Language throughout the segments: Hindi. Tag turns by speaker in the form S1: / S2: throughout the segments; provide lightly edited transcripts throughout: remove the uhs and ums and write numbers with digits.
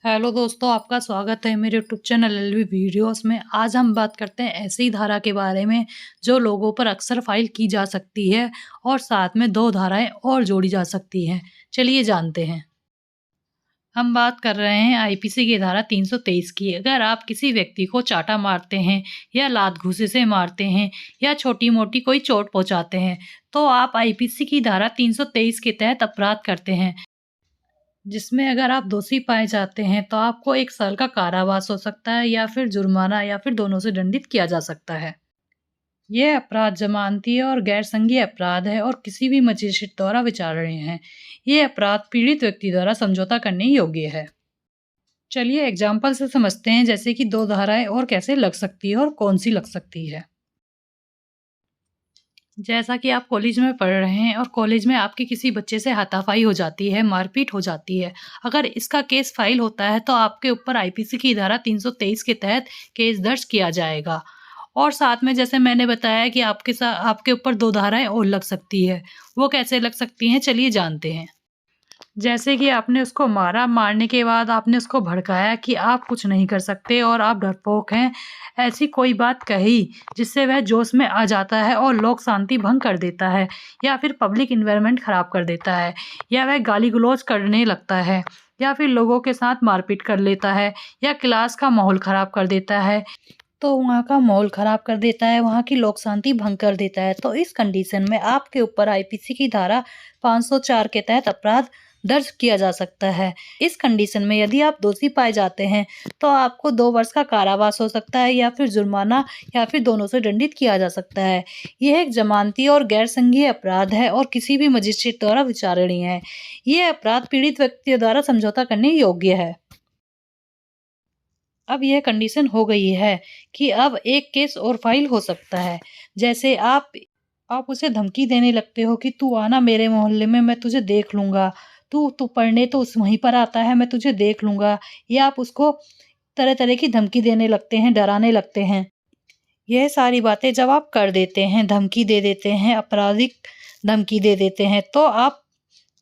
S1: हेलो दोस्तों, आपका स्वागत है मेरे यूट्यूब चैनल एलवी वीडियोस में। आज हम बात करते हैं ऐसी धारा के बारे में जो लोगों पर अक्सर फाइल की जा सकती है और साथ में 2 धाराएं और जोड़ी जा सकती हैं। चलिए जानते हैं। हम बात कर रहे हैं आईपीसी की धारा 323 की। अगर आप किसी व्यक्ति को चाटा मारते हैं या लात घूंसे से मारते हैं या छोटी-मोटी कोई चोट पहुंचाते हैं, तो आप आईपीसी की धारा 323 के तहत अपराध करते हैं। जिसमें अगर आप दोषी पाए जाते हैं तो आपको 1 साल का कारावास हो सकता है या फिर जुर्माना या फिर दोनों से दंडित किया जा सकता है। यह अपराध जमानती और गैर संज्ञेय अपराध है और किसी भी मजिस्ट्रेट द्वारा विचारणीय है। ये अपराध पीड़ित व्यक्ति द्वारा समझौता करने योग्य है। चलिए एग्जाम्पल से समझते हैं, जैसे कि 2 धाराएं और कैसे लग सकती है और कौन सी लग सकती है। जैसा कि आप कॉलेज में पढ़ रहे हैं और कॉलेज में आपके किसी बच्चे से हाथापाई हो जाती है, मारपीट हो जाती है। अगर इसका केस फाइल होता है तो आपके ऊपर आईपीसी की धारा 323 के तहत केस दर्ज किया जाएगा। और साथ में जैसे मैंने बताया कि आपके ऊपर 2 धाराएं और लग सकती है। वो कैसे लग सकती हैं, चलिए जानते हैं। जैसे कि आपने उसको मारा, मारने के बाद आपने उसको भड़काया कि आप कुछ नहीं कर सकते और आप डरपोक हैं। ऐसी कोई बात कही जिससे वह जोश में आ जाता है और लोक शांति भंग कर देता है या फिर पब्लिक एनवायरनमेंट खराब कर देता है या वह गाली-गलौज करने लगता है या फिर लोगों के साथ मारपीट कर लेता है या क्लास का माहौल खराब कर देता है। तो वहाँ का माहौल खराब कर देता है, वहाँ की लोक शांति भंग कर देता है। तो इस कंडीशन में आपके ऊपर आईपीसी की धारा 504 के तहत अपराध दर्ज किया जा सकता है। इस कंडीशन में यदि आप दोषी पाए जाते हैं तो आपको 2 वर्ष का कारावास हो सकता है या फिर जुर्माना या फिर दोनों से दंडित किया जा सकता है। यह एक जमानती और गैर संज्ञेय अपराध है और किसी भी मजिस्ट्रेट द्वारा विचारणीय है। यह अपराध पीड़ित व्यक्ति द्वारा समझौता करने योग्य है। अब यह कंडीशन हो गई है कि अब एक केस और फाइल हो सकता है। जैसे आप उसे धमकी देने लगते हो कि तू आना मेरे मोहल्ले में, मैं तुझे देख लूँगा। तू तू पढ़ने तो उस वहीं पर आता है, मैं तुझे देख लूँगा। या आप उसको तरह-तरह की धमकी देने लगते हैं, डराने लगते हैं। यह सारी बातें जब आप कर देते हैं, धमकी दे देते हैं, आपराधिक धमकी दे देते हैं, तो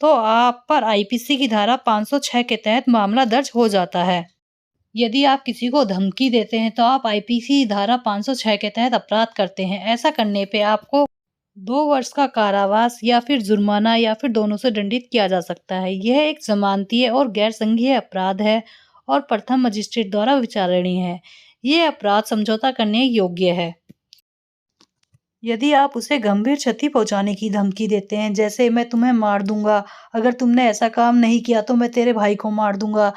S1: आप पर आईपीसी की धारा 506 के तहत मामला दर्ज हो जाता है। यदि आप किसी को धमकी देते हैं तो आप आईपीसी धारा 506 के तहत अपराध करते हैं। ऐसा करने पे आपको 2 वर्ष का कारावास या फिर जुर्माना या फिर दोनों से दंडित किया जा सकता है। यह एक जमानतीय और गैर संज्ञेय अपराध है और प्रथम मजिस्ट्रेट द्वारा विचारणीय है। यह अपराध समझौता करने योग्य है। यदि आप उसे गंभीर क्षति पहुंचाने की धमकी देते हैं, जैसे मैं तुम्हें मार दूंगा, अगर तुमने ऐसा काम नहीं किया तो मैं तेरे भाई को मार दूंगा,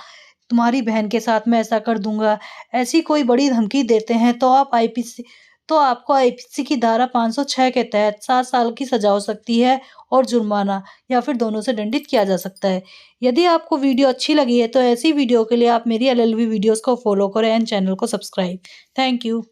S1: तुम्हारी बहन के साथ मैं ऐसा कर दूंगा, ऐसी कोई बड़ी धमकी देते हैं तो आपको आईपीसी की धारा 506 के तहत 7 साल की सजा हो सकती है और जुर्माना या फिर दोनों से दंडित किया जा सकता है। यदि आपको वीडियो अच्छी लगी है तो ऐसी वीडियो के लिए आप मेरी एलएलबी वीडियोस को फॉलो करें एंड चैनल को सब्सक्राइब। Thank you.